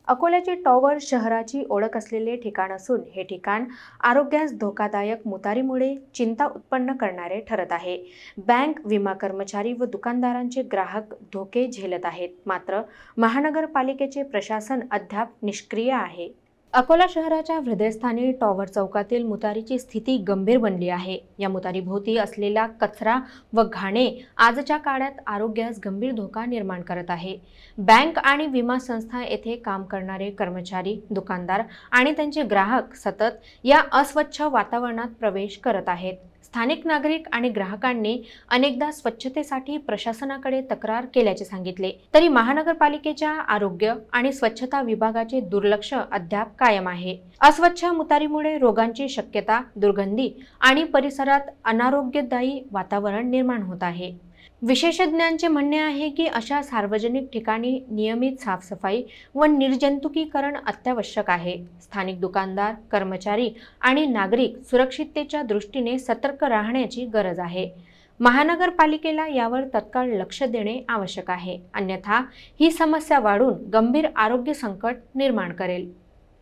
अकोल्याचे टॉवर शहराची ओळख असलेले ठिकाण असून हे ठिकाण आरोग्यास धोकादायक मुतारीमुळे चिंता उत्पन्न करणारे ठरत आहे। बँक, विमा कर्मचारी व दुकानदारांचे ग्राहक धोके झेलत आहेत, मात्र महानगरपालिकेचे प्रशासन अद्याप निष्क्रिय आहे। अकोला शहराच्या हृदयस्थानी टॉवर चौकातील मुतारीची स्थिती गंभीर बनली आहे। या मुतारीभोवती असलेला कचरा व घाणे आजच्या काळात आरोग्यास गंभीर धोका निर्माण करत आहे। बँक आणि विमा संस्था येथे काम करणारे कर्मचारी, दुकानदार आणि त्यांचे ग्राहक सतत या अस्वच्छ वातावरणात प्रवेश करत आहेत। स्थानिक नागरिक आणि ग्राहकांनी अनेकदा स्वच्छतेसाठी प्रशासनाकडे तक्रार केल्याचे सांगितले, तरी महानगरपालिकेच्या आरोग्य आणि स्वच्छता विभागाचे दुर्लक्ष अद्याप कायम आहे। अस्वच्छ मुतारीमुळे रोगांची शक्यता, दुर्गंधी आणि परिसरात अनारोग्यदायी वातावरण निर्माण होत आहे। विशेषज्ञांचे म्हणणे आहे की अशा सार्वजनिक ठिकाणी नियमित साफसफाई व निर्जंतुकीकरण अत्यावश्यक आहे। स्थानिक दुकानदार, कर्मचारी आणि नागरिक सुरक्षिततेच्या दृष्टीने सतर्क राहण्याची गरज आहे। महानगरपालिकेला यावर तत्काळ लक्ष देणे आवश्यक आहे, अन्यथा ही समस्या वाढून गंभीर आरोग्य संकट निर्माण करेल।